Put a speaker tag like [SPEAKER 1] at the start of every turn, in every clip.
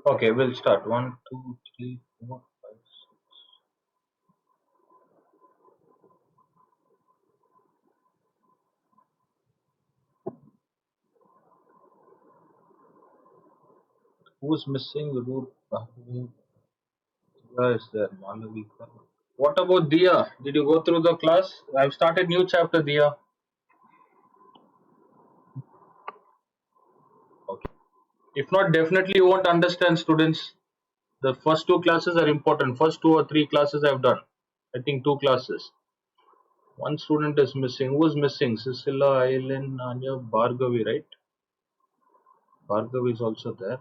[SPEAKER 1] Okay, we'll start. 1, 2, 3, 4, 5, 6. Who's missing? Root. Diya is there. Malavika. What about Dia? Did you go through the class? I've started new chapter, Dia. Okay. If not, definitely you won't understand, students. The first two classes are important. First two or three classes I've done. I think two classes. One student is missing. Who is missing? Cecilia, Aileen, Anya, Bhargavi, right? Bhargavi is also there.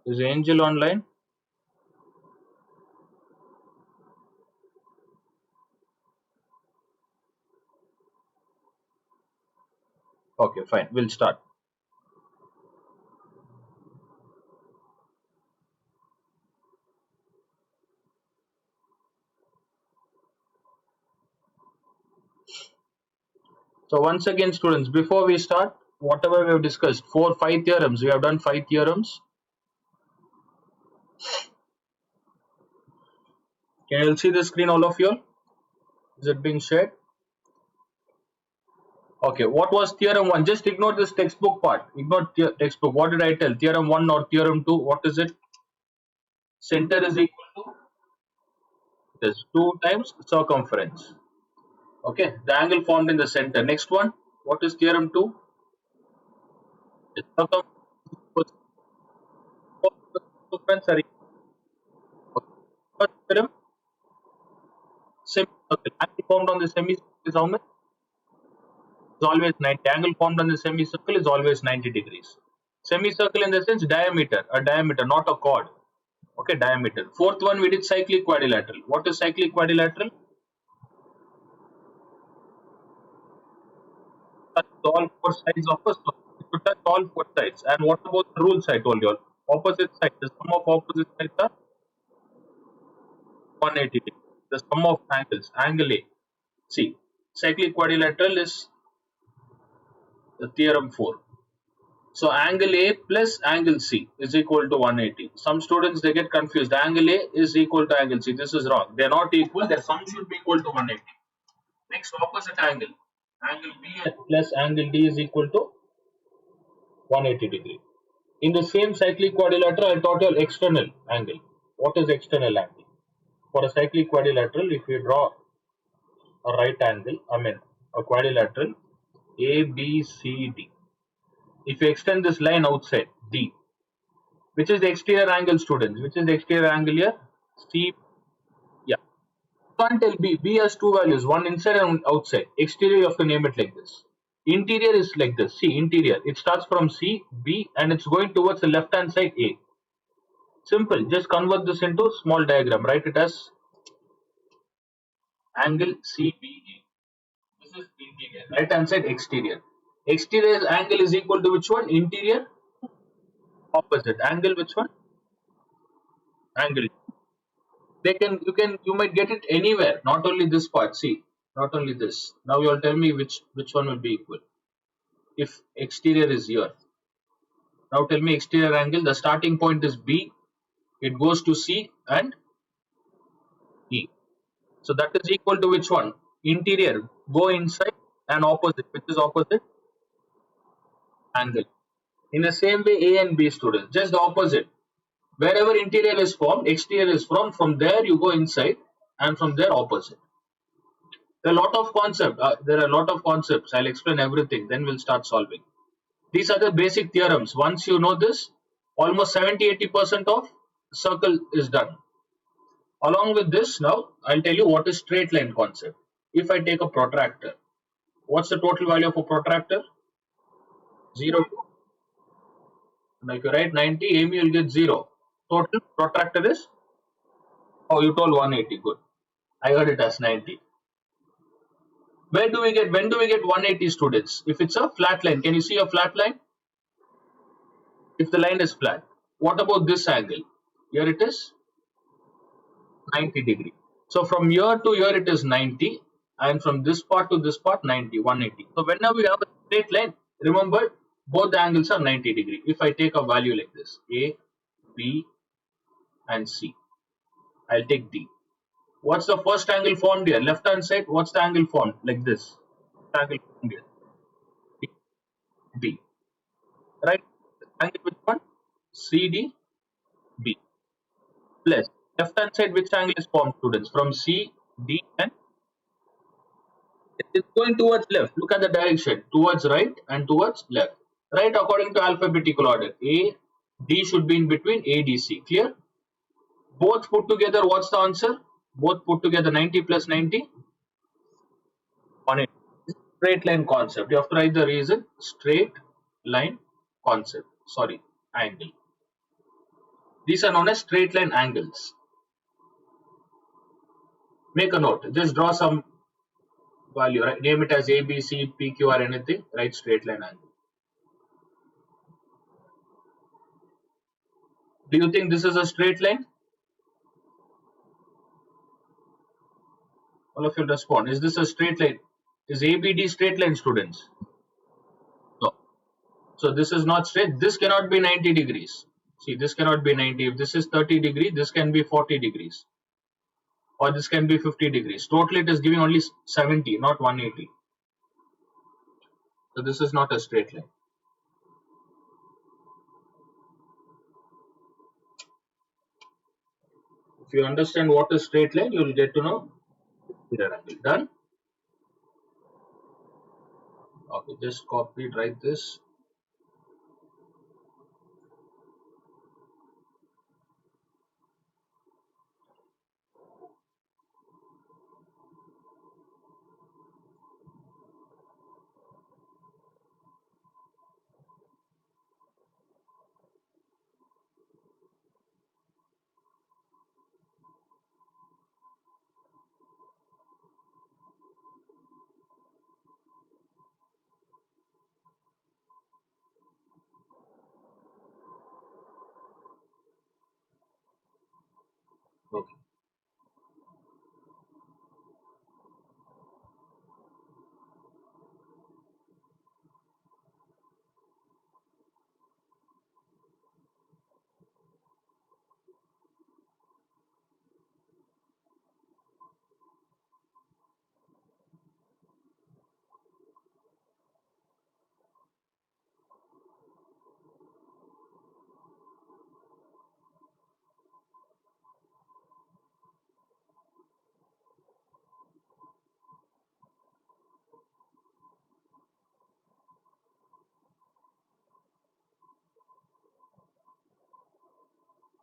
[SPEAKER 1] Is Angel online? Okay, fine. We'll start. So once again, students, before we start, whatever we have discussed, 5 theorems. We have done 5 theorems. Can you see the screen, all of you? Is it being shared? Okay, what was theorem 1? Just ignore this textbook part. Ignore textbook. What did I tell? Theorem 1 or theorem 2? What is it? Center is equal to this 2 times circumference. Okay, the angle formed in the center. Next one, what is theorem 2? The circumference are equal. Okay. First theorem, semicircle. Angle formed on the semicircle is how much? Is always 90. Angle formed on the semicircle is always 90 degrees. Semicircle in the sense diameter, a diameter, not a chord. Okay, diameter. Fourth one, we did cyclic quadrilateral. What is cyclic quadrilateral? Touch all four sides of a circle. To touch all four sides. And what about the rules I told you all? Opposite sides. The sum of opposite sides are 180 degrees. The sum of angles. Angle A. See, cyclic quadrilateral is the theorem 4. So angle A plus angle C is equal to 180. Some students they get confused. Angle A is equal to angle C. This is wrong. They are not equal. Their sum should be equal to 180. Next, opposite angle. Angle B plus angle D is equal to 180 degree. In the same cyclic quadrilateral, I taught you external angle. What is external angle? For a cyclic quadrilateral, if you draw a right angle, a quadrilateral A, B, C, D. If you extend this line outside D, which is the exterior angle, students? Which is the exterior angle here? C. Yeah. You can't tell B. B has two values, one inside and outside. Exterior, you have to name it like this. Interior is like this. See, interior. It starts from C, B, and it's going towards the left hand side A. Simple. Just convert this into small diagram. Write it as angle CBE. This is interior. Right hand side exterior. Exterior angle is equal to which one? Interior. Opposite. Angle which one? Angle. You might get it anywhere. Not only this part. See. Not only this. Now you all tell me which one will be equal. If exterior is here. Now tell me exterior angle. The starting point is B. It goes to C and E. So that is equal to which one? Interior. Go inside and opposite. Which is opposite? Angle. In the same way, A and B, students, just the opposite. Wherever interior is formed, exterior is formed. From there you go inside, and from there opposite. There are a lot of concepts. I'll explain everything. Then we'll start solving. These are the basic theorems. Once you know this, almost 70-80% of circle is done. Along with this, now I'll tell you what is straight line concept. If I take a protractor, what's the total value of a protractor? 0. Now if you write 90, Amy will get 0. Total protractor is, oh, you told 180. Good. I heard it as 90. When do we get 180, students? If it's a flat line, can you see a flat line? If the line is flat. What about this angle? Here it is 90 degree. So from here to here it is 90, and from this part to this part 90, 180. So whenever we have a straight line, remember Both the angles are 90 degree. If I take a value like this, A, B and C, I'll take D. What's the first angle formed here? Left hand side, what's the angle formed? Like this. Angle formed here. B. Right? Angle which one? CD, B. Plus. Left hand side, which angle is formed, students? From C, D and it's going towards left. Look at the direction. Towards right and towards left. Right according to alphabetical order. A, D should be in between A, D, C. Clear? Both put together, what's the answer? Both put together 90 plus 90? 180. Straight line concept. You have to write the reason. Straight line concept. Sorry, angle. These are known as straight line angles. Make a note. Just draw some value. Right? Name it as A, B, C, P, Q, or anything. Write straight line angle. Do you think this is a straight line? All of you respond. Is this a straight line? Is ABD straight line, students? No. So this is not straight. This cannot be 90 degrees. See, this cannot be 90. If this is 30 degrees, this can be 40 degrees. Or this can be 50 degrees. Totally it is giving only 70, not 180. So this is not a straight line. If you understand what is straight line, you will get to know interior angle. Done? Okay, just copy it, write this. Okay.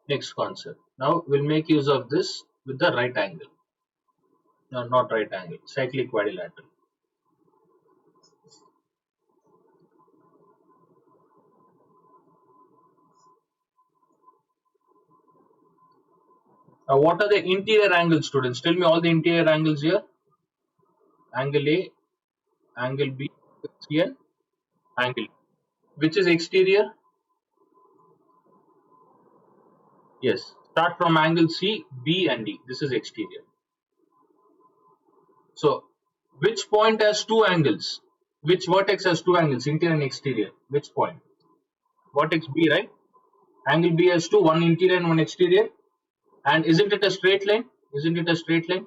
[SPEAKER 1] Next concept. Now we'll make use of this with the right angle. No, not right angle. Cyclic quadrilateral. Now what are the interior angles, students? Tell me all the interior angles here. Angle A, angle B, C and angle E. Which is exterior? Yes. Start from angle C, B and D. This is exterior. So which point has two angles? Which vertex has two angles? Interior and exterior. Which point? Vertex B, right? Angle B has two, one interior and one exterior. And isn't it a straight line? Isn't it a straight line?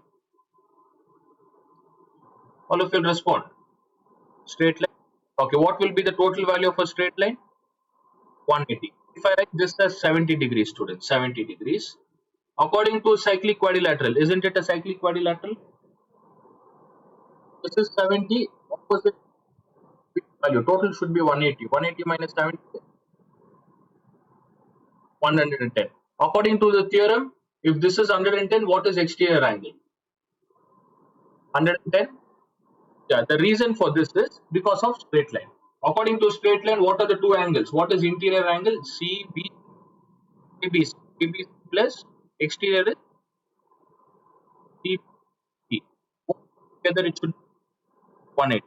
[SPEAKER 1] All of you respond. Straight line. Okay, what will be the total value of a straight line? 180. If I write this as 70 degrees, students, 70 degrees. According to cyclic quadrilateral, isn't it a cyclic quadrilateral? This is 70, opposite value. Total should be 180. 180 minus 70, 110. According to the theorem, if this is 110, what is exterior angle? 110? Yeah, the reason for this is because of straight line. According to straight line, what are the two angles? What is interior angle? CB, ABC. ABC plus exterior is CB. Together it should be 180.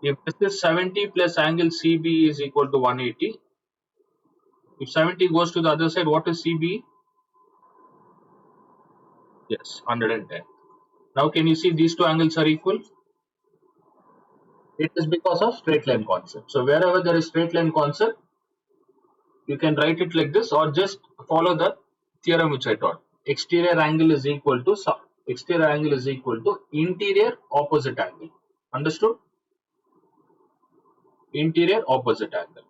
[SPEAKER 1] If this is 70 plus angle CB is equal to 180, if 70 goes to the other side, what is CB? Yes, 110. Now can you see these two angles are equal? It is because of straight line concept. So wherever there is straight line concept, you can write it like this or just follow the theorem which I taught. Exterior angle is equal to interior opposite angle. Understood? Interior opposite angle.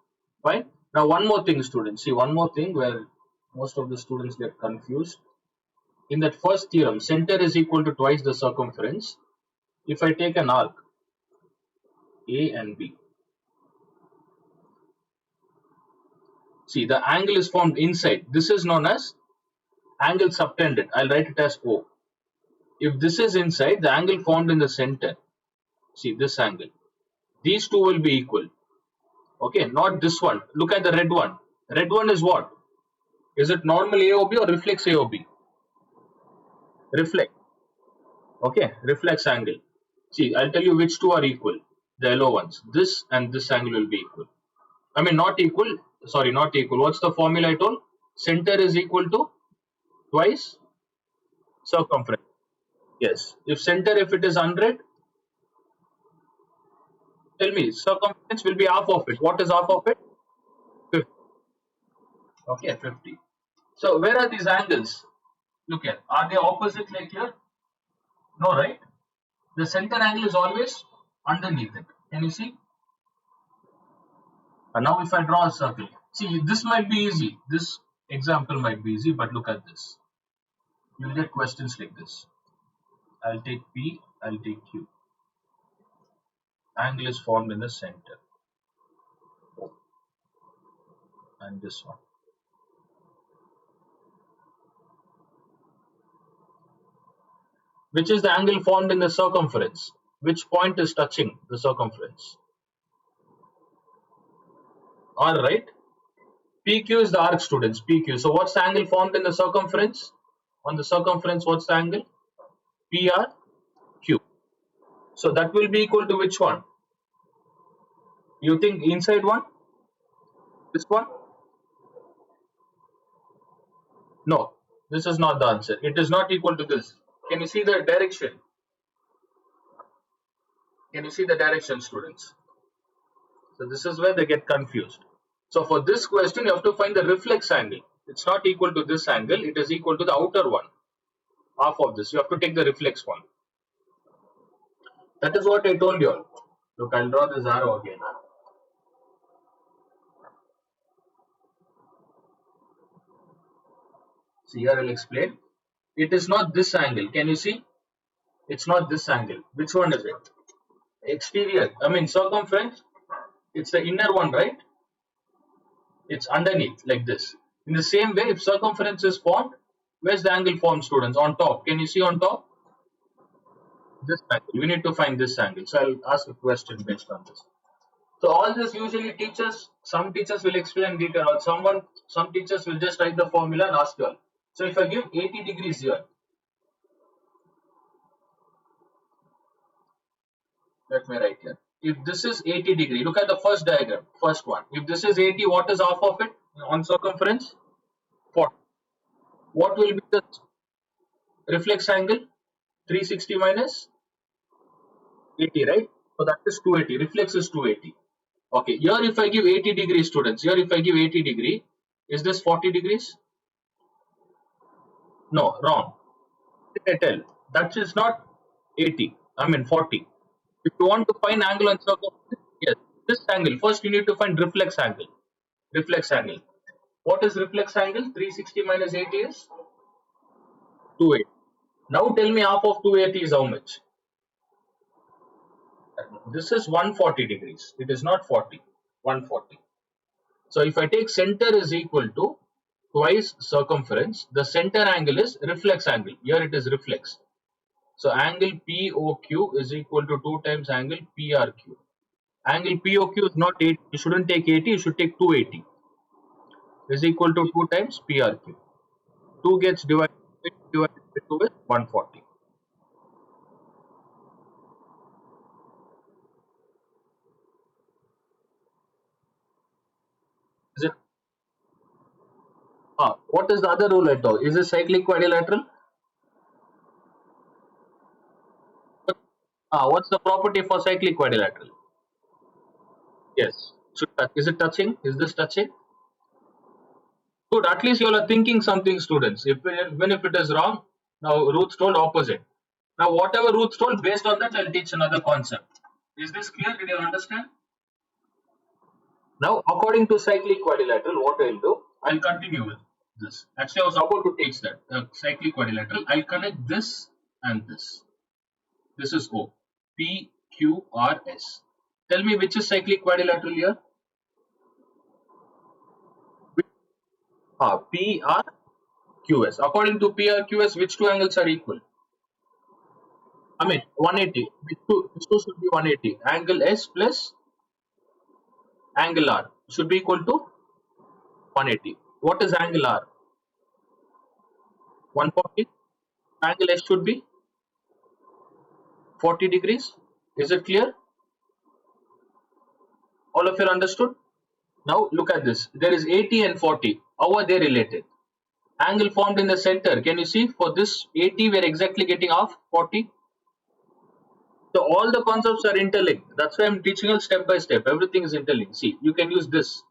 [SPEAKER 1] Fine. Now one more thing, students. See, one more thing where most of the students get confused. In that first theorem, center is equal to twice the circumference. If I take an arc A and B, see the angle is formed inside. This is known as angle subtended. I'll write it as O. If this is inside, the angle formed in the center, see this angle, these two will be equal. Okay, not this one. Look at the red one. Red one is what? Is it normal AOB or reflex AOB? Reflex. Okay, reflex angle. See, I'll tell you which two are equal. The yellow ones. This and this angle will be equal. I mean, not equal. Sorry, not equal. What's the formula I told? Center is equal to twice circumference. Yes. If center, if it is 100, tell me, circumference will be half of it. What is half of it? 50. Okay, 50. So where are these angles? Look at, are they opposite like here? No, right? The center angle is always underneath it. Can you see? And now if I draw a circle, see this might be easy. This example might be easy, but look at this. You'll get questions like this. I'll take P, I'll take Q. Angle is formed in the center. And this one. Which is the angle formed in the circumference? Which point is touching the circumference? R, right? PQ is the arc, students. PQ. So what's the angle formed in the circumference? On the circumference, what's the angle? PRQ. So that will be equal to which one? You think inside one? This one? No, this is not the answer. It is not equal to this. Can you see the direction? Can you see the direction, students? So this is where they get confused. So for this question, you have to find the reflex angle. It's not equal to this angle. It is equal to the outer one. Half of this. You have to take the reflex one. That is what I told you all. Look, I'll draw this arrow again. See, here I'll explain. It is not this angle. Can you see? It's not this angle. Which one is it? Exterior. I mean circumference. It's the inner one, right? It's underneath like this. In the same way, if circumference is formed, where's the angle formed, students? On top. Can you see on top? This angle. We need to find this angle. So I'll ask a question based on this. So all this usually teachers, some teachers will explain detail, or some teachers will just write the formula and ask you all. So if I give 80 degrees here, let me write here. If this is 80 degree, look at the first diagram, first one. If this is 80, what is half of it on circumference? 40. What will be the reflex angle? 360 minus 80, right? So that is 280. Reflex is 280. Okay, here if I give 80 degrees, students, here if I give 80 degree, is this 40 degrees? No, wrong. I tell that is not 80. I mean 40. If you want to find angle on circumference, yes, this angle. First, you need to find reflex angle. Reflex angle. What is reflex angle? 360 minus 80 is 280. Now tell me half of 280 is how much? This is 140 degrees. It is not 40. 140. So if I take center is equal to twice circumference, the center angle is reflex angle. Here it is reflex. So angle POQ is equal to 2 times angle PRQ. Angle POQ is not 80. You shouldn't take 80. You should take 280. Is equal to 2 times PRQ. 2 gets divided by 2 is 140. Is it? What is the other rule at all? Is it cyclic quadrilateral? What's the property for cyclic quadrilateral? Yes. Should touch. Is it touching? Is this touching? Good. At least you all are thinking something, students. Even if it is wrong, now Ruth told opposite. Now whatever Ruth told, based on that, I'll teach another concept. Is this clear? Did you understand? Now, according to cyclic quadrilateral, what I'll do, I'll continue with this. Actually, I was about to teach that cyclic quadrilateral. I'll connect this and this. This is O. P, Q, R, S. Tell me which is cyclic quadrilateral here? P, R, Q, S. According to P, R, Q, S, which two angles are equal? I mean, 180. Which two should be 180? Angle S plus angle R should be equal to 180. What is angle R? 140. Angle S should be 40 degrees. Is it clear? All of you understood? Now look at this. There is 80 and 40. How are they related? Angle formed in the center. Can you see? For this 80, we are exactly getting half 40. So all the concepts are interlinked. That's why I'm teaching you step by step. Everything is interlinked. See, you can use this.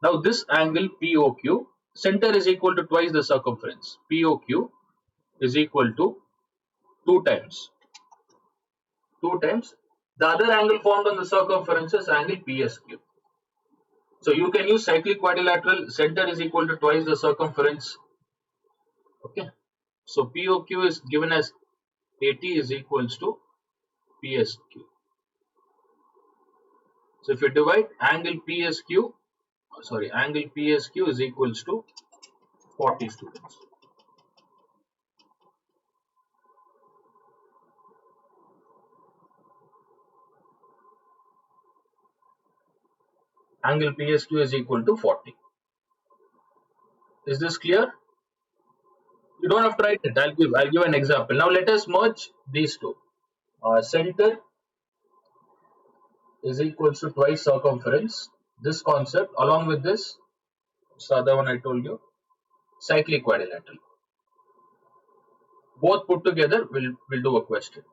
[SPEAKER 1] Now this angle POQ, center is equal to twice the circumference. POQ is equal to 2 times. 2 times. The other angle formed on the circumference is angle PSQ. So you can use cyclic quadrilateral, center is equal to twice the circumference. Okay. So POQ is given as 80 is equals to PSQ. So if you divide angle PSQ is equals to 40 students. Angle PSQ is equal to 40. Is this clear? You don't have to write it. I'll give an example. Now let us merge these two. Center is equals to twice circumference. This concept along with this, the other one I told you, cyclic quadrilateral. Both put together, we'll do a question.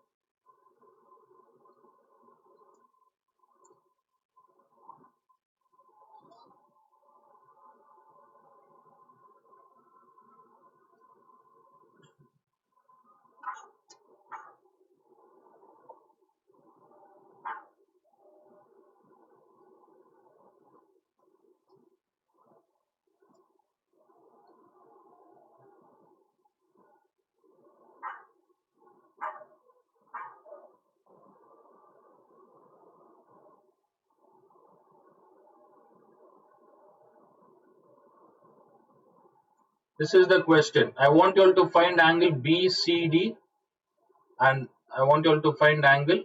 [SPEAKER 1] This is the question. I want you all to find angle BCD and I want you all to find angle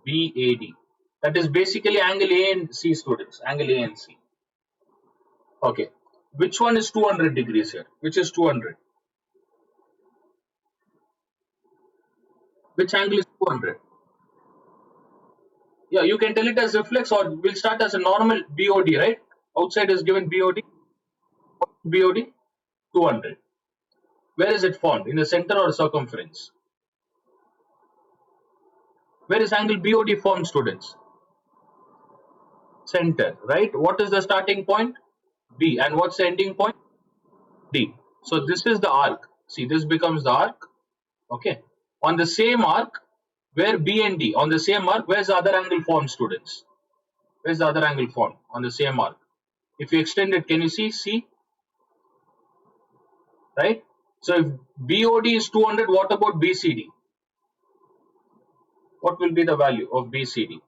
[SPEAKER 1] BAD. That is basically angle A and C, students. Angle A and C. Okay. Which one is 200 degrees here? Which is 200? Which angle is 200? Yeah, you can tell it as reflex or we'll start as a normal BOD, right? Outside is given BOD. BOD 200. Where is it formed? In the center or circumference? Where is angle BOD formed, students? Center, right? What is the starting point? B. And what's the ending point? D. So this is the arc. See, this becomes the arc. Okay. On the same arc, where B and D, on the same arc, where's the other angle formed, students? Where's the other angle formed? On the same arc. If you extend it, can you see C? Right? So if BOD is 200, what about BCD? What will be the value of BCD?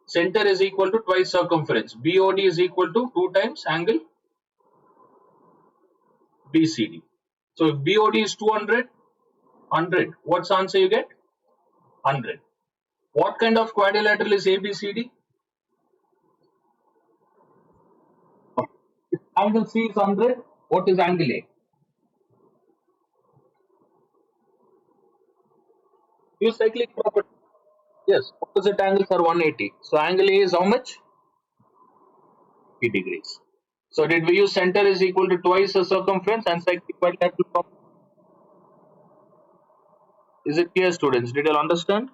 [SPEAKER 1] Center is equal to twice circumference. BOD is equal to 2 times angle BCD. So if BOD is 200, 100. What's the answer you get? 100. What kind of quadrilateral is ABCD? If angle C is 100, what is angle A? Use cyclic property. Yes, opposite angles are 180. So angle A is how much? 50 degrees. So did we use center is equal to twice the circumference and cyclic quadrilateral property? Is it clear, students? Did you understand?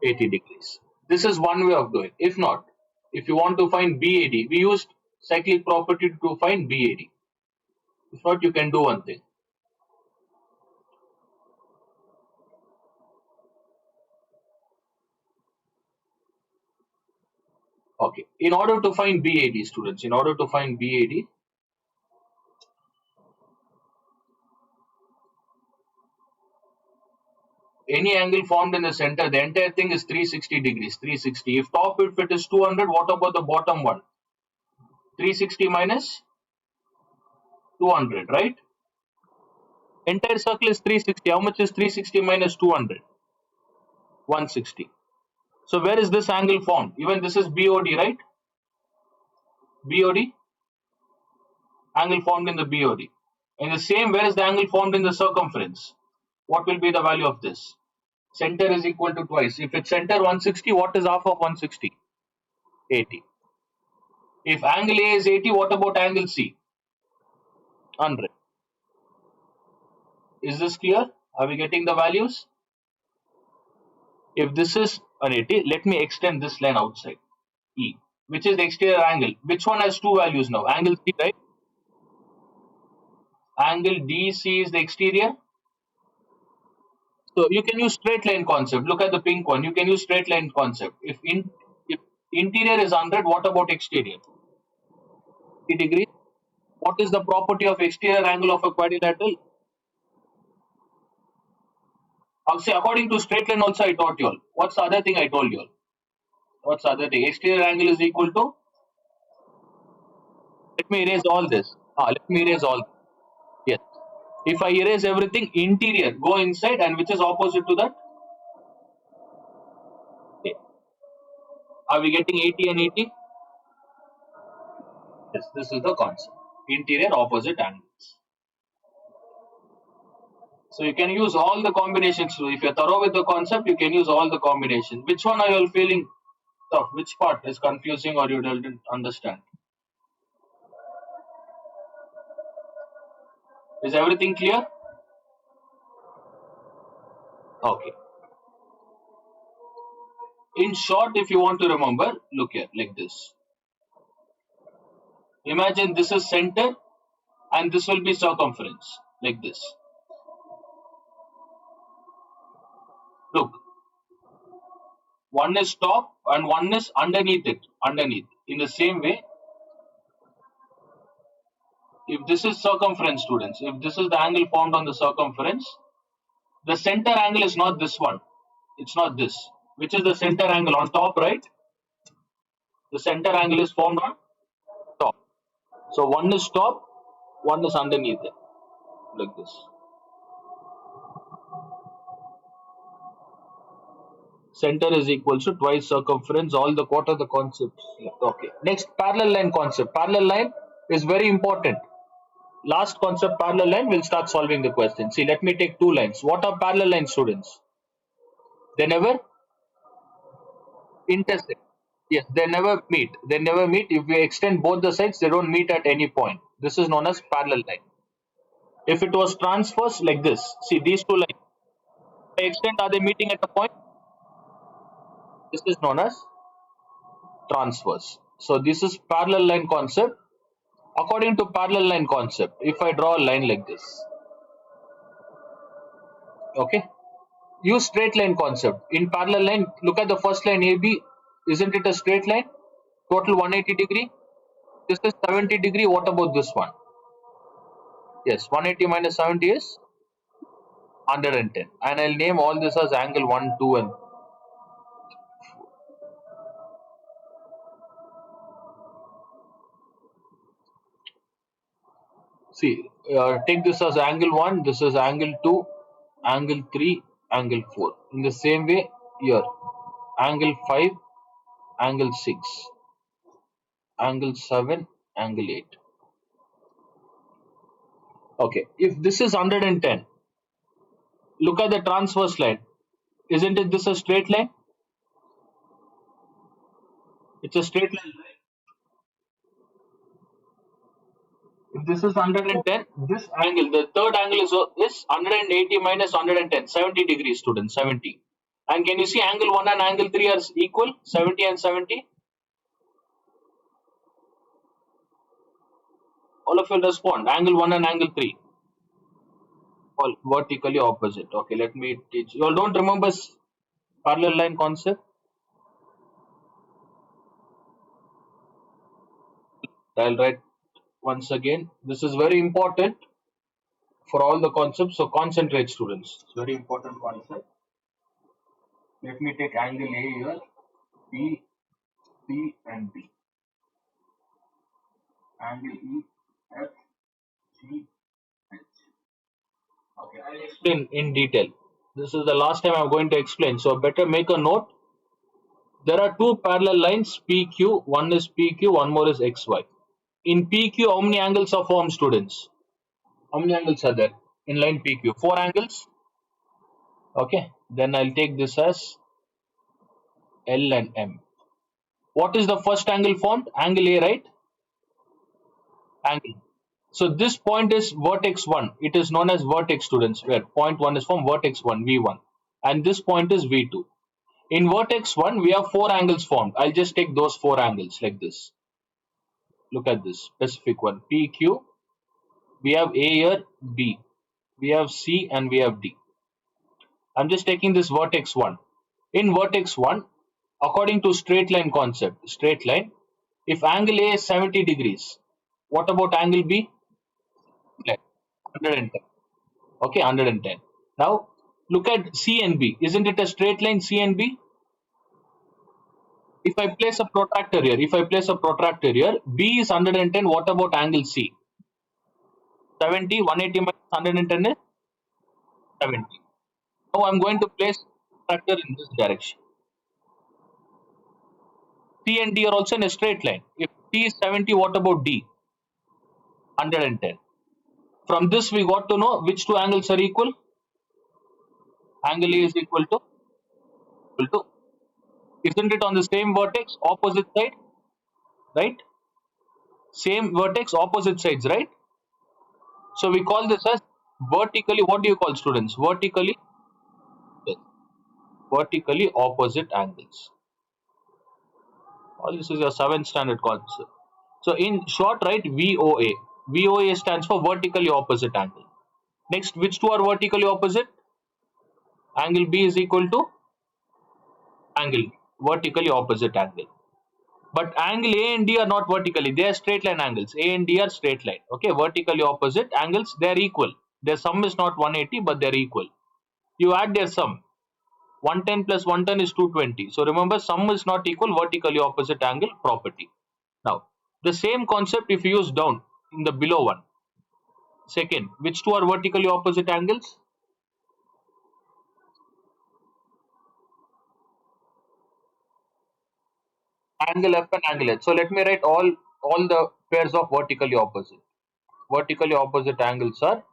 [SPEAKER 1] 80 degrees. This is one way of doing. If not, If you want to find BAD, we used cyclic property to find BAD. If not, you can do one thing. Okay. In order to find BAD, students, in order to find BAD, any angle formed in the center, the entire thing is 360 degrees. 360. If it is 200, what about the bottom one? 360 minus 200, right? Entire circle is 360. How much is 360 minus 200? 160. So where is this angle formed? Even this is BOD, right? BOD, angle formed in the BOD. In the same, where is the angle formed in the circumference? What will be the value of this? Center is equal to twice. If it's center 160, what is half of 160? 80. If angle A is 80, what about angle C? 100. Is this clear? Are we getting the values? If this is an 80, let me extend this line outside. E, which is the exterior angle. Which one has two values now? Angle C, right? Angle DC is the exterior. So you can use straight line concept. Look at the pink one. You can use straight line concept. If interior is 100, what about exterior? 80 degrees. What is the property of exterior angle of a quadrilateral? See, according to straight line also I taught you all. What's the other thing I told you all? What's the other thing? Exterior angle is equal to. Let me erase all this. Let me erase all. Yes. If I erase everything, interior, go inside, and which is opposite to that? Okay. Are we getting 80 and 80? Yes, this is the concept. Interior opposite angles. So you can use all the combinations. So if you're thorough with the concept, you can use all the combinations. Which one are you all feeling tough? Which part is confusing or you didn't understand? Is everything clear? Okay. In short, if you want to remember, look here, like this. Imagine this is center and this will be circumference, like this. Look, one is top and one is underneath it, underneath. In the same way, if this is circumference, students, if this is the angle formed on the circumference, the center angle is not this one. It's not this. Which is the center angle on top, right? The center angle is formed on top. So one is top, one is underneath it, like this. Center is equal to twice circumference, all the quarter the concepts. Okay. Next, parallel line concept. Parallel line is very important. Last concept, parallel line, we'll start solving the question. See, let me take two lines. What are parallel lines, students? They never intersect. Yes, they never meet. They never meet. If we extend both the sides, they don't meet at any point. This is known as parallel line. If it was transverse, like this, see these two lines, by extent, are they meeting at a point? This is known as transverse. So this is parallel line concept. According to parallel line concept, if I draw a line like this, okay, use straight line concept. In parallel line, look at the first line AB. Isn't it a straight line? Total 180 degree. This is 70 degree. What about this one? Yes, 180 minus 70 is 110. And I'll name all this as angle 1, 2 and see, take this as angle 1, this is angle 2, angle 3, angle 4. In the same way, here, angle 5, angle 6, angle 7, angle 8. Okay, if this is 110, look at the transverse line. Isn't it this a straight line? It's a straight line, right? If this is 110, this angle, the third angle is 180 minus 110, 70 degrees, students, 70. And can you see angle 1 and angle 3 are equal, 70 and 70? All of you will respond. Angle 1 and angle 3. All vertically opposite. Okay, let me teach. You all don't remember parallel line concept? I'll write once again. This is very important for all the concepts. So concentrate, students. It's very important concept. Let me take angle A here. B, C, and D. Angle E, F, G, H. Okay, I'll explain in detail. This is the last time I'm going to explain. So better make a note. There are two parallel lines PQ. One is PQ, one more is XY. In PQ, how many angles are formed, students? How many angles are there in line PQ? 4 angles. Okay, then I'll take this as L and M. What is the first angle formed? Angle A, right? Angle. So this point is vertex 1. It is known as vertex, students, where point 1 is from vertex 1, V1. And this point is V2. In vertex 1, we have 4 angles formed. I'll just take those 4 angles like this. Look at this specific one. PQ. We have A here, B. We have C and we have D. I'm just taking this vertex 1. In vertex 1, according to straight line concept, straight line, if angle A is 70 degrees, what about angle B? 110. Okay, 110. Now, look at C and B. Isn't it a straight line, C and B? If I place a protractor here, B is 110. What about angle C? 70, 180 minus 110 is 70. Now I'm going to place protractor in this direction. C and D are also in a straight line. If C is 70, what about D? 110. From this, we got to know which two angles are equal. Angle A is equal to, isn't it on the same vertex, opposite side, right? Same vertex, opposite sides, right? So we call this as vertically, what do you call, students? Vertically, yes, vertically opposite angles. All this is your 7th standard concept. So in short, write VOA. VOA stands for vertically opposite angle. Next, which two are vertically opposite? Angle B is equal to angle vertically opposite angle. But angle A and D are not vertically, they are straight line angles. A and D are straight line. Okay, vertically opposite angles, they are equal. Their sum is not 180, but they are equal. You add their sum. 110 plus 110 is 220. So remember, sum is not equal, vertically opposite angle property. Now, the same concept if you use down in the below one. Second, which two are vertically opposite angles? Angle F and angle H. So let me write all the pairs of vertically opposite. Vertically opposite angles are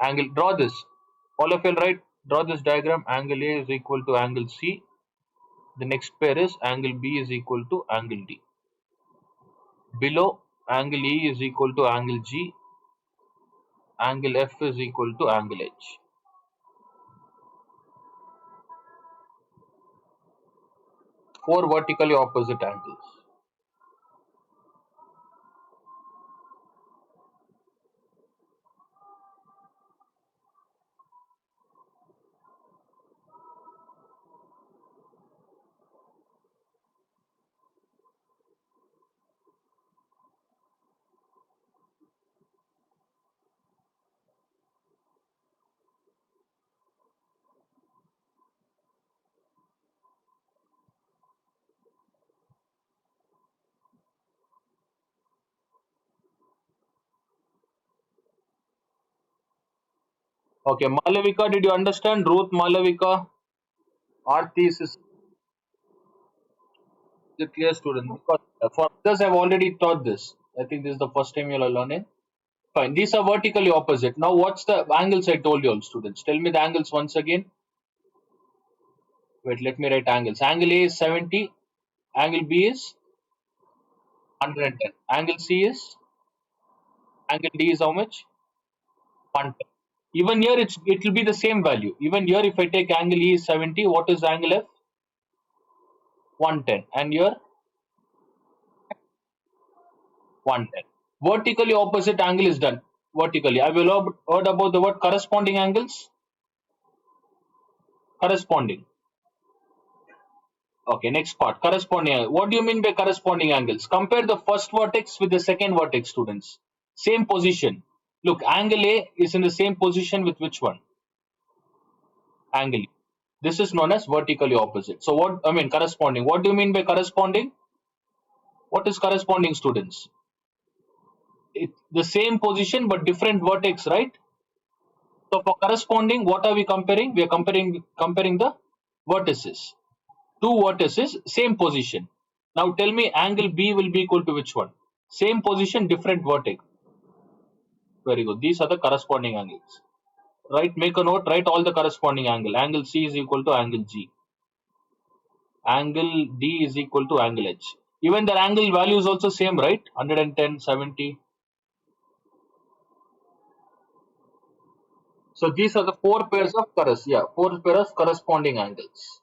[SPEAKER 1] angle. Draw this. All of you will write. Draw this diagram. Angle A is equal to angle C. The next pair is angle B is equal to angle D. Below, angle E is equal to angle G. Angle F is equal to angle H. Four vertically opposite angles. Okay, Malavika, did you understand? Ruth, Malavika, our thesis is a clear student. Because for others, I've already taught this. I think this is the first time you're learning. Fine. These are vertically opposite. Now, what's the angles I told you all, students? Tell me the angles once again. Wait, let me write angles. Angle A is 70. Angle B is 110. Angle C is, angle D is how much? 110. Even here, it will be the same value. Even here, if I take angle E is 70, what is angle F? 110. And here, 110. Vertically opposite angle is done. Vertically. Have you heard about the word corresponding angles? Corresponding. Okay, next part. Corresponding angle. What do you mean by corresponding angles? Compare the first vertex with the second vertex, students. Same position. Look, angle A is in the same position with which one? Angle E. This is known as vertically opposite. So what I mean corresponding. What do you mean by corresponding? What is corresponding, students? It's the same position but different vertex, right? So for corresponding, what are we comparing? We are comparing the vertices. Two vertices, same position. Now tell me angle B will be equal to which one? Same position, different vertex. Very good. These are the corresponding angles. Right, make a note, write all the corresponding angle. Angle C is equal to angle G. Angle D is equal to angle H. Even their angle value is also same, right? 110, 70. So these are the four pairs of corresponding angles.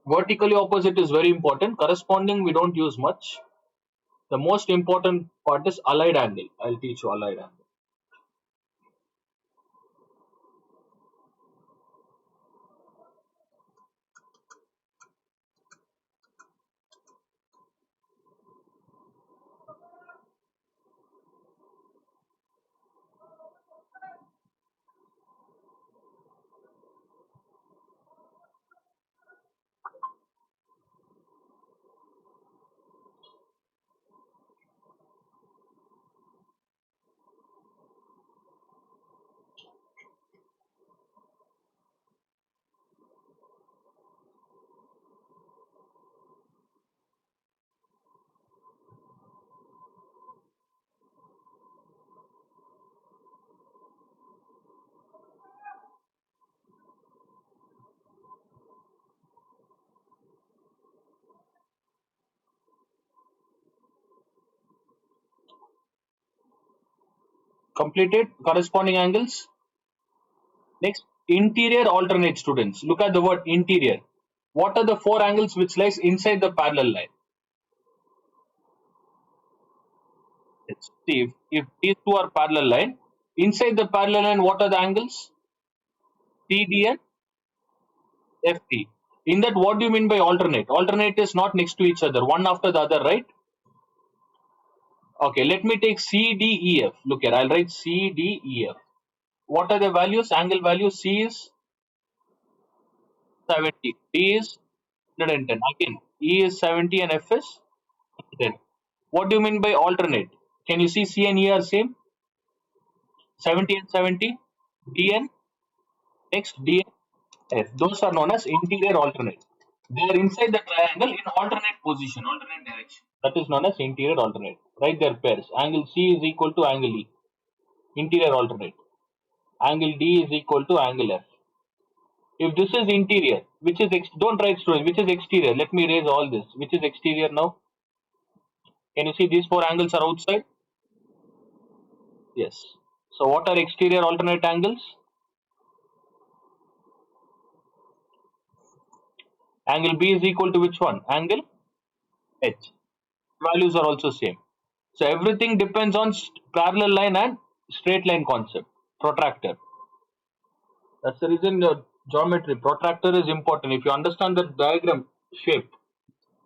[SPEAKER 1] Vertically opposite is very important. Corresponding we don't use much. The most important part is allied angle. I'll teach you allied angle. Completed corresponding angles. Next, interior alternate, students. Look at the word interior. What are the four angles which lies inside the parallel line? See, if these two are parallel line, inside the parallel line, what are the angles? CD and FT. In that, what do you mean by alternate? Alternate is not next to each other, one after the other, right? Okay, let me take CDEF. Look here, I'll write CDEF. What are the values? Angle value C is 70, D is 110. Again, E is 70 and F is 110. What do you mean by alternate? Can you see C and E are same? 70 and 70, D and next D and F. Those are known as interior alternate. They are inside the triangle in alternate position, alternate direction. That is known as interior alternate. Write their pairs. Angle C is equal to angle E. Interior alternate. Angle D is equal to angle F. If this is interior, which is don't write students, which is exterior? Let me erase all this. Which is exterior now? Can you see these four angles are outside? Yes. So what are exterior alternate angles? Angle B is equal to which one? Angle H. Values are also same. So everything depends on parallel line and straight line concept. Protractor. That's the reason the geometry protractor is important. If you understand the diagram shape,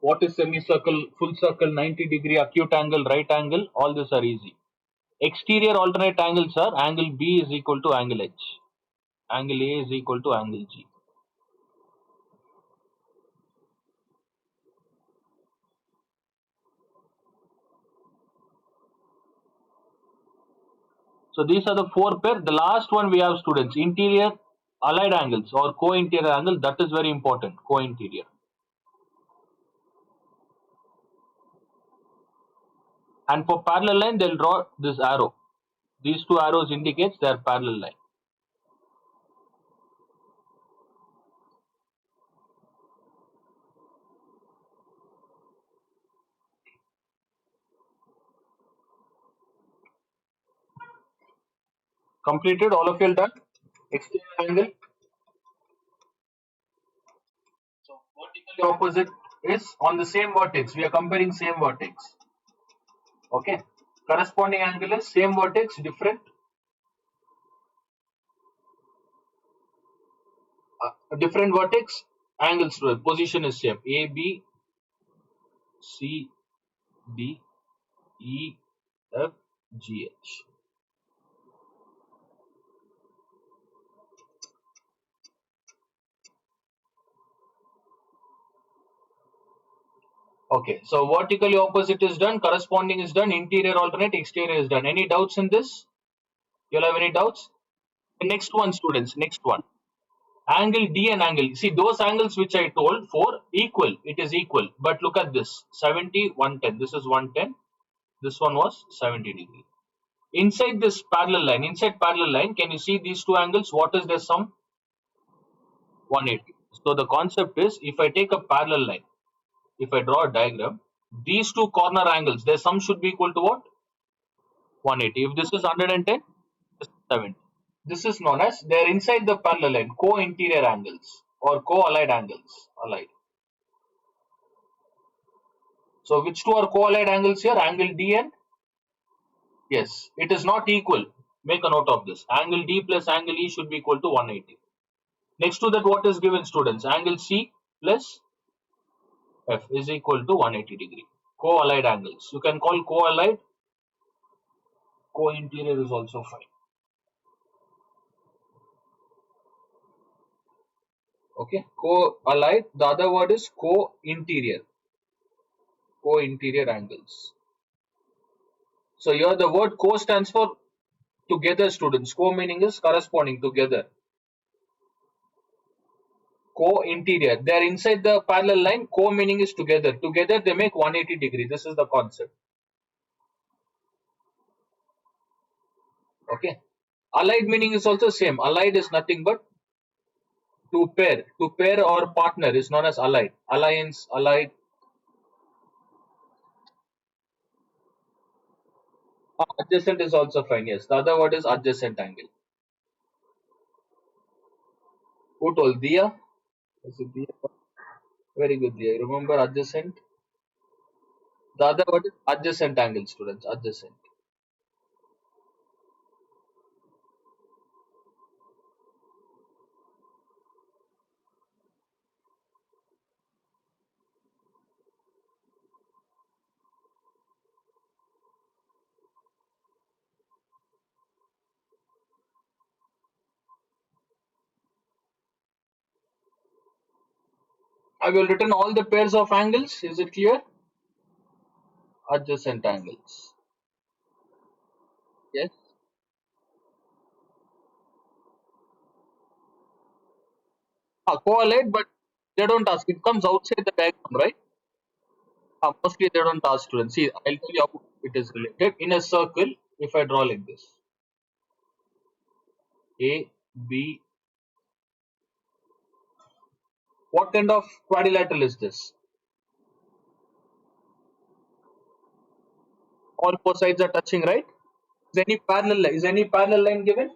[SPEAKER 1] what is semicircle, full circle, 90-degree, acute angle, right angle, all these are easy. Exterior alternate angles are angle B is equal to angle H. Angle A is equal to angle G. So these are the four pair. The last one we have, students, interior allied angles or co-interior angle. That is very important. Co-interior. And for parallel line, they'll draw this arrow. These two arrows indicates their parallel line. Completed. All of you are done. Exterior angle. So vertically opposite is on the same vertex. We are comparing same vertex. Okay. Corresponding angle is same vertex, different. Different vertex, angles position is same. A, B, C, D, E, F, G, H. Okay, so vertically opposite is done, corresponding is done, interior alternate, exterior is done. Any doubts in this? You'll have any doubts? The next one, students, next one. Angle D and angle. See, those angles which I told for equal, it is equal. But look at this 70, 110. This is 110. This one was 70 degree. Inside parallel line, can you see these two angles? What is their sum? 180. So the concept is if I take a parallel line, if I draw a diagram, these two corner angles, their sum should be equal to what? 180. If this is 110, this is 70. This is known as they are inside the parallel line, co-interior angles or co-allied angles. Allied. So which two are co-allied angles here? Angle D and yes, it is not equal. Make a note of this. Angle D plus angle E should be equal to 180. Next to that, what is given, students? Angle C plus F is equal to 180 degree. Co-allied angles. You can call co-allied. Co-interior is also fine. Okay. Co-allied. The other word is co-interior. Co-interior angles. So here the word co stands for together, students. Co meaning is corresponding together. Co-interior. They are inside the parallel line. Co meaning is together. Together they make 180 degree. This is the concept. Okay. Allied meaning is also same. Allied is nothing but to pair. To pair or partner is known as allied. Alliance, allied. Adjacent is also fine. Yes. The other word is adjacent angle. Who told? Dia? Is it Dia? Very good, Dia. Remember adjacent? The other word is adjacent angle, students. Adjacent. I will written all the pairs of angles. Is it clear? Adjacent angles. Yes. Correlate, but they don't ask. It comes outside the diagram, right? Mostly they don't ask students. See, I'll tell you how it is related. In a circle, if I draw like this, A, B, what kind of quadrilateral is this? All four sides are touching, right? Is any parallel line given?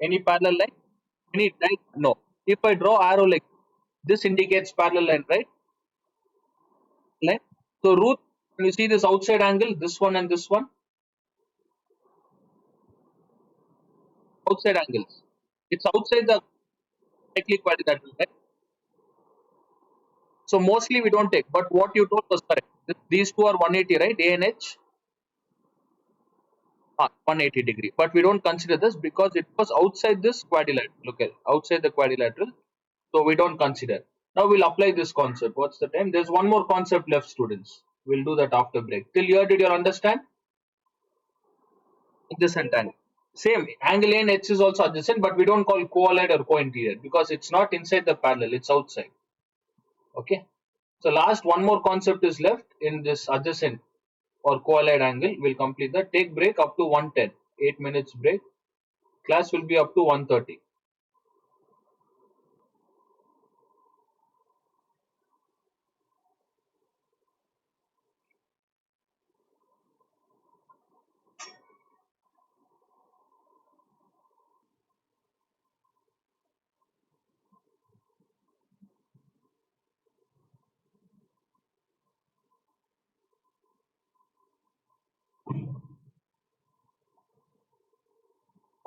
[SPEAKER 1] Any parallel line? Any line? No. If I draw arrow like this indicates parallel line, right? Line. So root, when you see this outside angle, this one and this one, outside angles. It's outside the likely quadrilateral, right? So mostly we don't take, but what you told was correct. These two are 180, right? A and H, 180 degree. But we don't consider this because it was outside this quadrilateral. Look at outside the quadrilateral. So we don't consider. Now we'll apply this concept. What's the time? There's one more concept left, students. We'll do that after break. Till here, did you understand? Adjacent angle. Same angle A and H is also adjacent, but we don't call co-allied or co-interior because it's not inside the parallel, it's outside. Okay. So last one more concept is left in this adjacent or co-allied angle. We'll complete that. Take break up to 110. 8 minutes break. Class will be up to 1:30.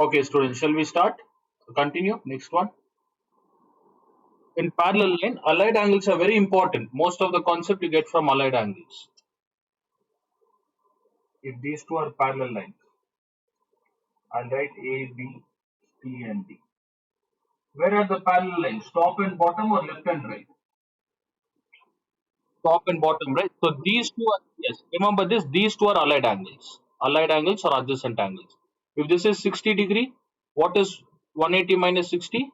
[SPEAKER 1] Okay, students, shall we start? Continue. Next one. In parallel line, allied angles are very important. Most of the concept you get from allied angles. If these two are parallel lines, I'll write A, B, C, and D. Where are the parallel lines? Top and bottom or left and right? Top and bottom, right? So these two are, yes, remember this, these two are allied angles. Allied angles or adjacent angles. If this is 60 degree, what is 180 minus 60?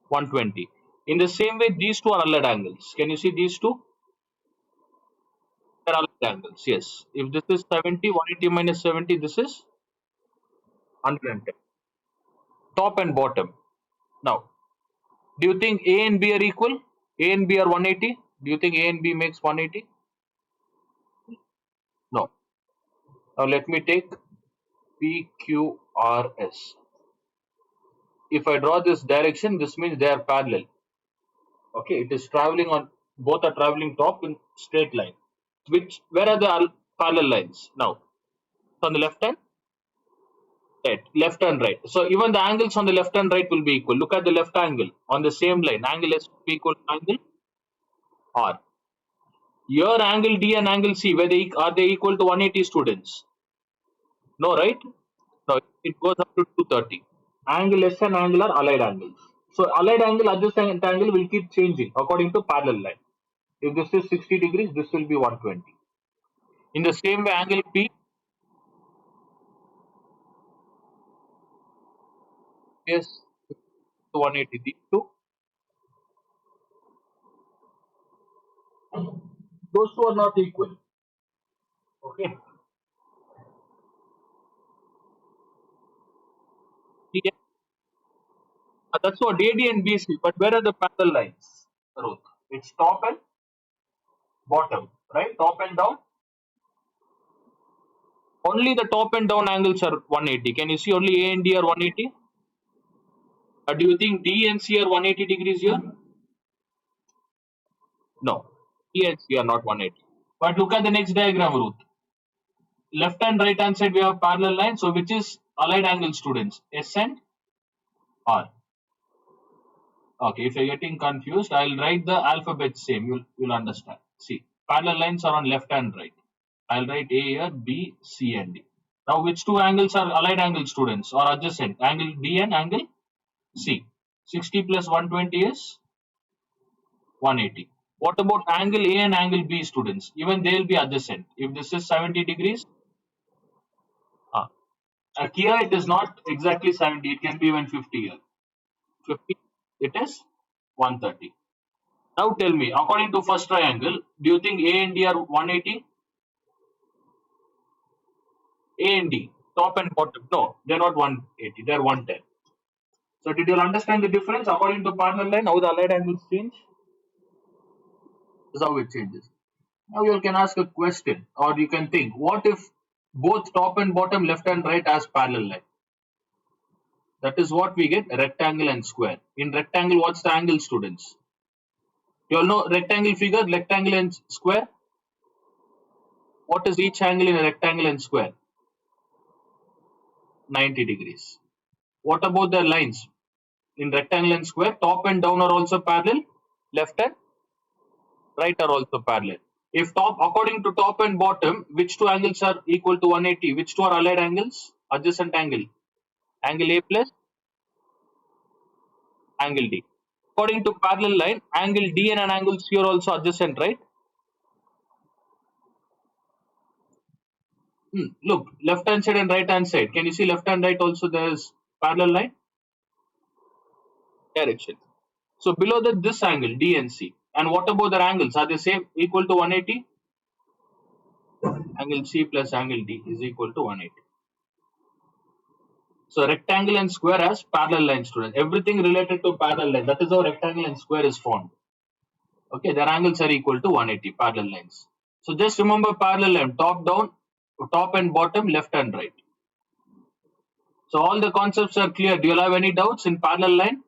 [SPEAKER 1] 120. In the same way, these two are allied angles. Can you see these two? They're allied angles, yes. If this is 70, 180 minus 70, this is 110. Top and bottom. Now, do you think A and B are equal? A and B are 180? Do you think A and B makes 180? No. Now let me take PQRS. If I draw this direction, this means they are parallel. Okay, it is traveling on, both are traveling top in straight line. Where are the parallel lines? Now, on the left hand, right, left and right. So even the angles on the left and right will be equal. Look at the left angle on the same line. Angle S will be equal to angle R. Your angle D and angle C, are they equal to 180, students? No, right? No, it goes up to 230. Angle S and angle are allied angles. So allied angle, adjacent angle will keep changing according to parallel line. If this is 60 degrees, this will be 120. In the same way, angle P is 180. These two, those two are not equal. Okay. Yeah, that's what AD and BC. But where are the parallel lines? Ruth? It's top and bottom, right? Top and down. Only the top and down angles are 180. Can you see only A and D are 180? Do you think D and C are 180 degrees here? No. D and C are not 180. But look at the next diagram, Ruth. Left and right hand side we have parallel lines. So which is allied angle, students? S and R. Okay, if you're getting confused, I'll write the alphabet same. You'll understand. See, parallel lines are on left and right. I'll write A here, B, C, and D. Now, which two angles are allied angle, students, or adjacent? Angle D and angle C. 60 plus 120 is 180. What about angle A and angle B, students? Even they will be adjacent. If this is 70 degrees, uh, here it is not exactly 70. It can be even 50 here. 50, it is 130. Now tell me, according to first triangle, do you think A and D are 180? A and D, top and bottom. No, they're not 180, they're 110. So did you understand the difference according to parallel line, how the allied angles change? This is how it changes. Now you can ask a question or you can think, what if both top and bottom, left and right as parallel line? That is what we get, rectangle and square. In rectangle, what's the angle, students? You all know rectangle figure, rectangle and square. What is each angle in a rectangle and square? 90 degrees. What about the lines? In rectangle and square, top and down are also parallel, left and right are also parallel. If top, according to top and bottom, which two angles are equal to 180? Which two are allied angles? Adjacent angle. Angle A plus angle D. According to parallel line, angle D and an angle C are also adjacent, right? Look, left hand side and right hand side. Can you see left and right also there is parallel line? Direction. So below that, this angle D and C. And what about their angles? Are they same, equal to 180? Angle C plus angle D is equal to 180. So rectangle and square has parallel line, students. Everything related to parallel line. That is how rectangle and square is formed. Okay, their angles are equal to 180 parallel lines. So just remember parallel line, top down, top and bottom, left and right. So all the concepts are clear. Do you have any doubts in parallel line?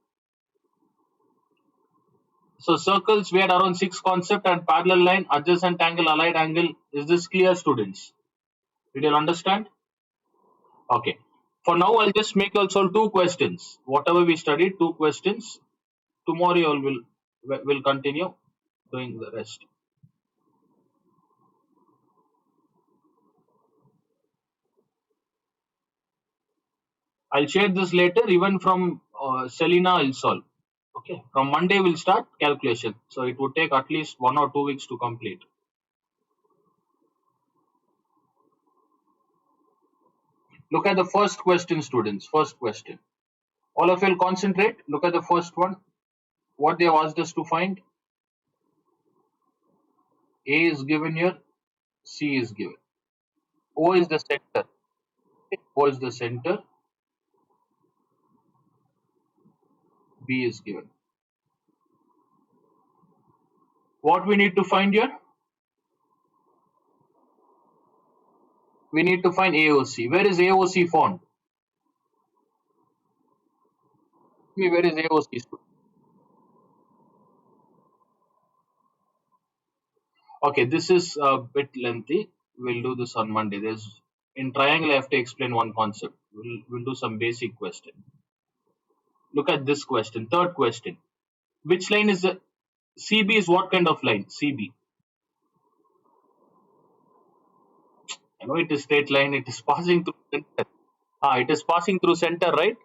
[SPEAKER 1] So circles, we had around 6 concepts, and parallel line, adjacent angle, allied angle. Is this clear, students? Did you understand? Okay. For now, I'll just make you solve two questions. Whatever we studied, two questions. Tomorrow you all will continue doing the rest. I'll share this later. Even from Selena, I'll solve. Okay. From Monday, we'll start calculation. So it would take at least 1 or 2 weeks to complete. Look at the first question, students. First question. All of you will concentrate. Look at the first one. What they have asked us to find. A is given here. C is given. O is the center. O is the center. B is given. What we need to find here? We need to find AOC. Where is AOC found? Where is AOC? Okay, this is a bit lengthy. We'll do this on Monday. There's in triangle I have to explain one concept. We'll do some basic question. Look at this question. Third question. Which line is the CB is what kind of line? CB. I know it is straight line. It is passing through center. It is passing through center, right?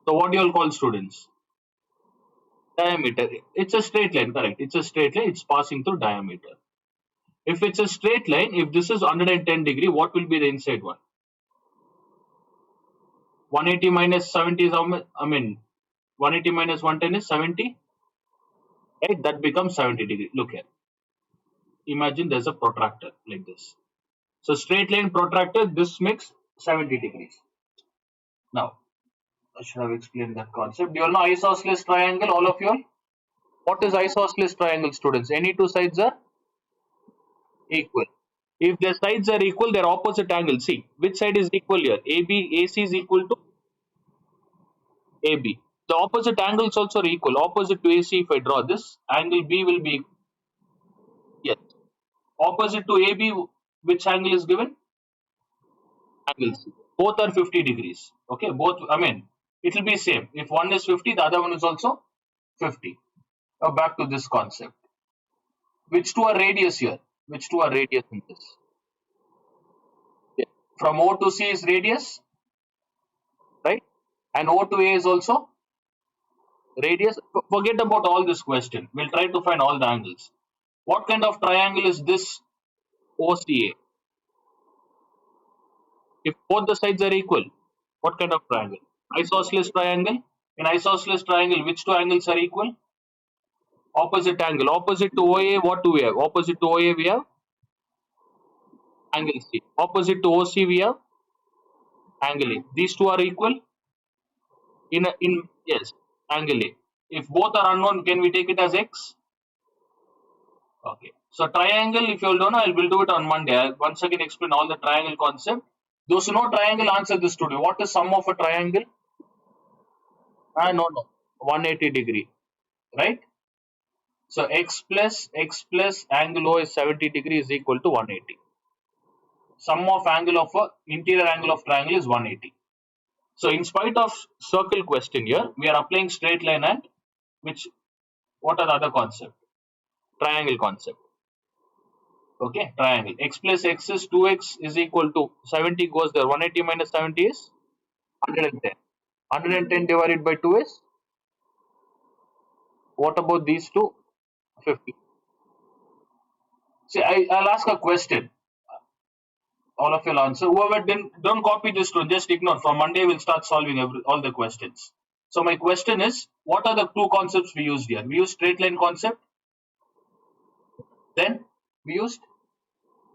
[SPEAKER 1] So what do you all call, students? Diameter. It's a straight line, correct? It's a straight line. It's passing through diameter. If it's a straight line, if this is 110 degree, what will be the inside one? 180 minus 70 is how much? I mean, 180 minus 110 is 70. Right? That becomes 70 degree. Look here. Imagine there's a protractor like this. So straight line protractor, this makes 70 degrees. Now, I should have explained that concept. Do you all know isosceles triangle, all of you all? What is isosceles triangle, students? Any two sides are equal. If their sides are equal, their opposite angle. See, which side is equal here? AC is equal to AB. The opposite angles also are equal. Opposite to AC, if I draw this, angle B will be, yes. Opposite to AB, which angle is given? Angle C. Both are 50 degrees. Okay, both, I mean, it will be same. If one is 50, the other one is also 50. Now back to this concept. Which two are radius here? Which two are radius in this? Yeah. From O to C is radius, right? And O to A is also radius. Forget about all this question. We'll try to find all the angles. What kind of triangle is this OCA? If both the sides are equal, what kind of triangle? Isosceles triangle. In isosceles triangle, which two angles are equal? Opposite angle. Opposite to OA, what do we have? Opposite to OA, we have angle C. Opposite to OC, we have angle A. These two are equal. Yes, angle A. If both are unknown, can we take it as X? Okay. So triangle, if you all don't know, I will do it on Monday. I'll once again explain all the triangle concept. Those who know triangle, answer this today. What is sum of a triangle? No. 180 degree. Right? So x plus angle O is 70 degree is equal to 180. Sum of angle of a interior angle of triangle is 180. So in spite of circle question here, we are applying straight line and what are the other concept? Triangle concept. Okay, triangle. X plus x is 2x is equal to 70 goes there. 180 minus 70 is 110. 110 divided by 2 is, what about these two? 50. See, I'll ask a question. All of you will answer. Whoever didn't, don't copy this one, just ignore. From Monday, we'll start solving all the questions. So my question is, what are the two concepts we used here? We used straight line concept. Then we used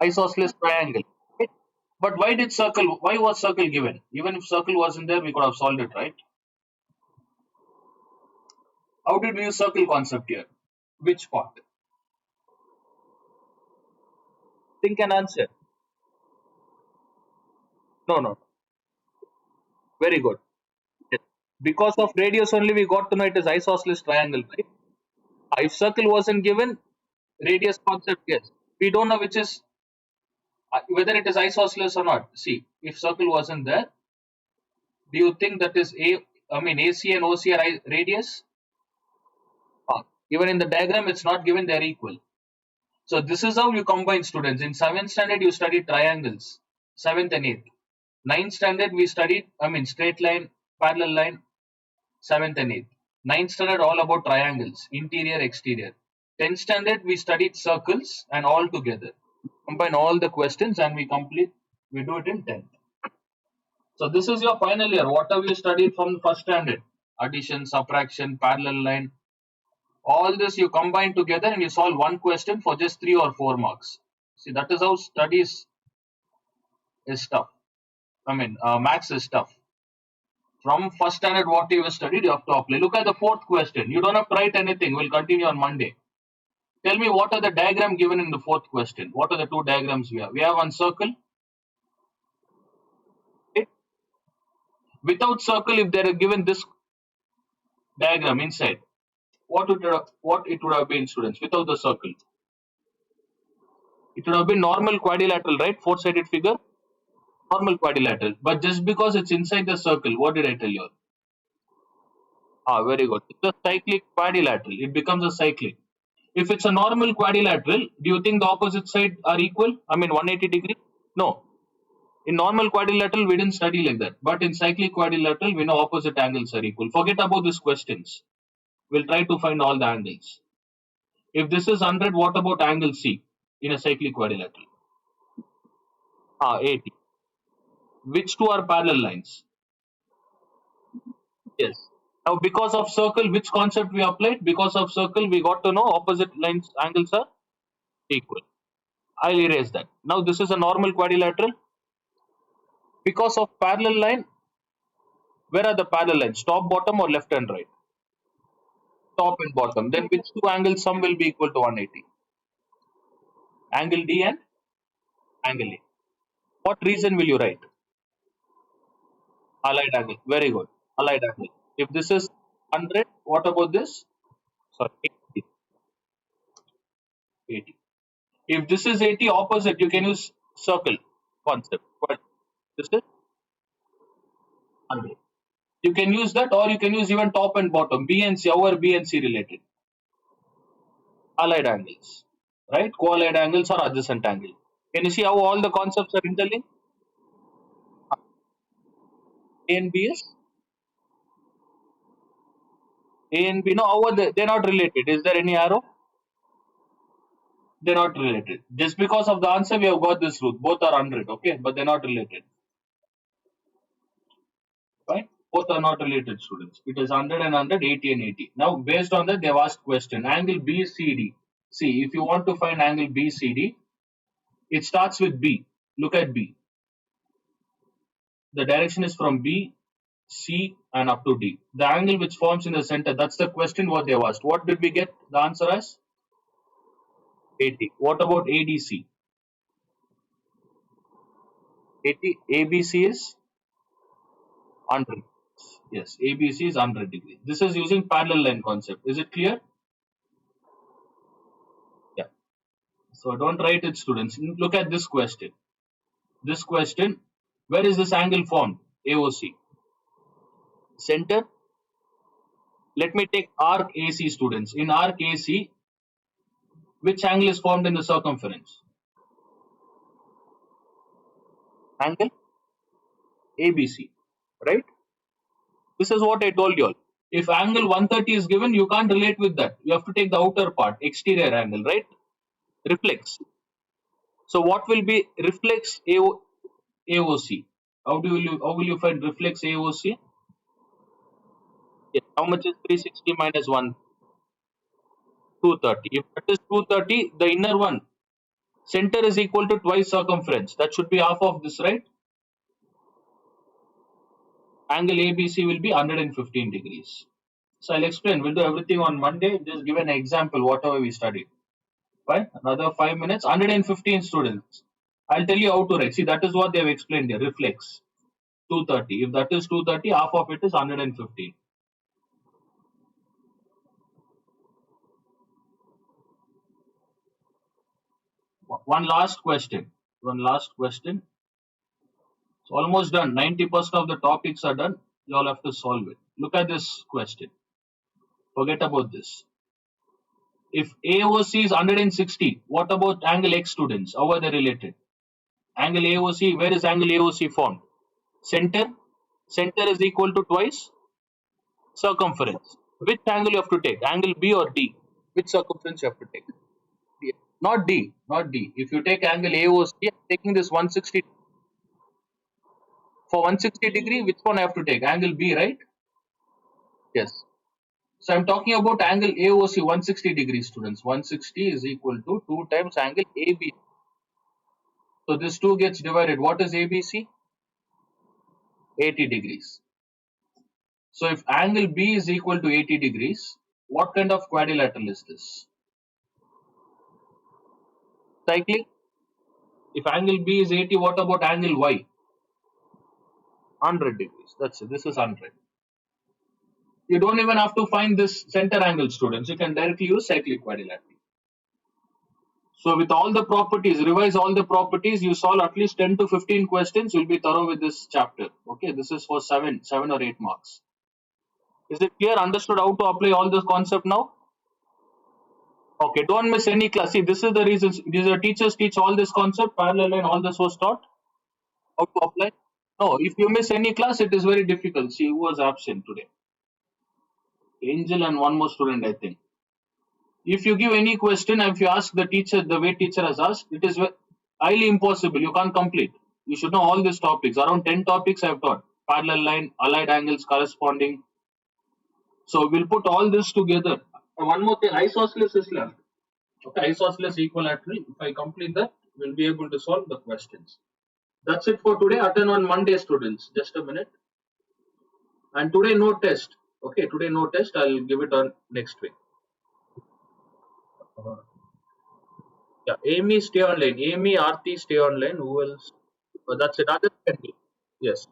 [SPEAKER 1] isosceles triangle. Okay. But why was circle given? Even if circle wasn't there, we could have solved it, right? How did we use circle concept here? Which part? Think and answer. No. Very good. Yes. Because of radius only, we got to know it is isosceles triangle, right? If circle wasn't given, radius concept, yes. We don't know which is Whether it is isosceles or not. See, if circle wasn't there, do you think that is AC and OC are radius? Even in the diagram, it's not given they are equal. So this is how you combine students. In 7th standard, you studied triangles. 7th and 8th. 9th standard, we studied, straight line, parallel line, 7th and 8th. 9th standard, all about triangles, interior, exterior. 10th standard, we studied circles and all together. Combine all the questions and we do it in 10th. So this is your final year. Whatever you studied from the first standard, addition, subtraction, parallel line, all this you combine together and you solve one question for just 3 or 4 marks. See, that is how studies is tough. Maths is tough. From first standard, what you have studied, you have to apply. Look at the fourth question. You don't have to write anything. We'll continue on Monday. Tell me what are the diagram given in the fourth question? What are the two diagrams we have? We have one circle. Okay. Without circle, if they are given this diagram inside, what it would have been, students? Without the circle, it would have been normal quadrilateral, right? Four-sided figure, normal quadrilateral. But just because it's inside the circle, what did I tell you? Very good. It's a cyclic quadrilateral. It becomes a cyclic. If it's a normal quadrilateral, do you think the opposite side are equal? 180 degree? No. In normal quadrilateral, we didn't study like that. But in cyclic quadrilateral, we know opposite angles are equal. Forget about these questions. We'll try to find all the angles. If this is 100, what about angle C in a cyclic quadrilateral? 80. Which two are parallel lines? Yes. Now, because of circle, which concept we applied? Because of circle, we got to know opposite lines angles are equal. I'll erase that. Now, this is a normal quadrilateral. Because of parallel line, where are the parallel lines? Top, bottom, or left and right? Top and bottom. Then which two angles sum will be equal to 180? Angle D and angle A. What reason will you write? Allied angle. Very good. Allied angle. If this is 100, what about this? Sorry, 80. 80. If this is 80 opposite, you can use circle concept. But this is 100. You can use that, or you can use even top and bottom. B and C. How are B and C related? Allied angles. Right? Co-allied angles or adjacent angle. Can you see how all the concepts are interlinked? A and B is A and B. No, how are they? They're not related. Is there any arrow? They're not related. Just because of the answer, we have got this root. Both are 100, okay? But they're not related. Right? Both are not related, students. It is 100 and 100, 80 and 80. Now, based on that, they've asked question. Angle BCD. See, if you want to find angle BCD, it starts with B. Look at B. The direction is from B, C, and up to D. The angle which forms in the center, that's the question what they've asked. What did we get the answer as? 80. What about ADC? 80. ABC is 100. Yes, ABC is 100 degrees. This is using parallel line concept. Is it clear? Yeah. So don't write it, students. Look at this question. This question, where is this angle formed? AOC. Center. Let me take arc AC, students. In arc AC, which angle is formed in the circumference? Angle ABC, right? This is what I told you all. If angle 130 is given, you can't relate with that. You have to take the outer part, exterior angle, right? Reflex. So what will be reflex AOC? How will you find reflex AOC? Yes. How much is 360 minus 1? 230. If that is 230, the inner one, center is equal to twice circumference. That should be half of this, right? Angle ABC will be 115 degrees. So I'll explain. We'll do everything on Monday. Just give an example, whatever we studied. Fine. Another 5 minutes. 115 students. I'll tell you how to write. See, that is what they have explained here. Reflex. 230. If that is 230, half of it is 115. One last question. One last question. It's almost done. 90% of the topics are done. You all have to solve it. Look at this question. Forget about this. If AOC is 160, what about angle X, students? How are they related? Angle AOC, where is angle AOC formed? Center. Center is equal to twice circumference. Which angle you have to take? Angle B or D? Which circumference you have to take? D. Not D. Not D. If you take angle AOC, I'm taking this 160. For 160 degree, which one I have to take? Angle B, right? Yes. So I'm talking about angle AOC 160 degrees, students. 160 is equal to 2 times angle AB. So this 2 gets divided. What is ABC? 80 degrees. So if angle B is equal to 80 degrees, what kind of quadrilateral is this? Cyclic. If angle B is 80, what about angle Y? 100 degrees. That's it. This is 100. You don't even have to find this center angle, students. You can directly use cyclic quadrilateral. So with all the properties, revise all the properties, you solve at least 10 to 15 questions, you'll be thorough with this chapter. Okay, this is for 7 or 8 marks. Is it clear? Understood how to apply all this concept now? Okay, don't miss any class. See, this is the reason. These are teachers teach all this concept, parallel line, all this was taught. How to apply? No, if you miss any class, it is very difficult. See who was absent today. Angel and one more student, I think. If you give any question, if you ask the teacher the way teacher has asked, it is highly impossible. You can't complete. You should know all these topics. Around 10 topics I have taught. Parallel line, allied angles, corresponding. So we'll put all this together. And one more thing, isosceles is left. Okay, isosceles equilateral. If I complete that, we'll be able to solve the questions. That's it for today. Attend on Monday, students. Just a minute. And today no test. Okay, today no test. I'll give it on next week. Yeah, Amy stay online. Amy, Aarti stay online. Who else? That's it. Others can be. Yes.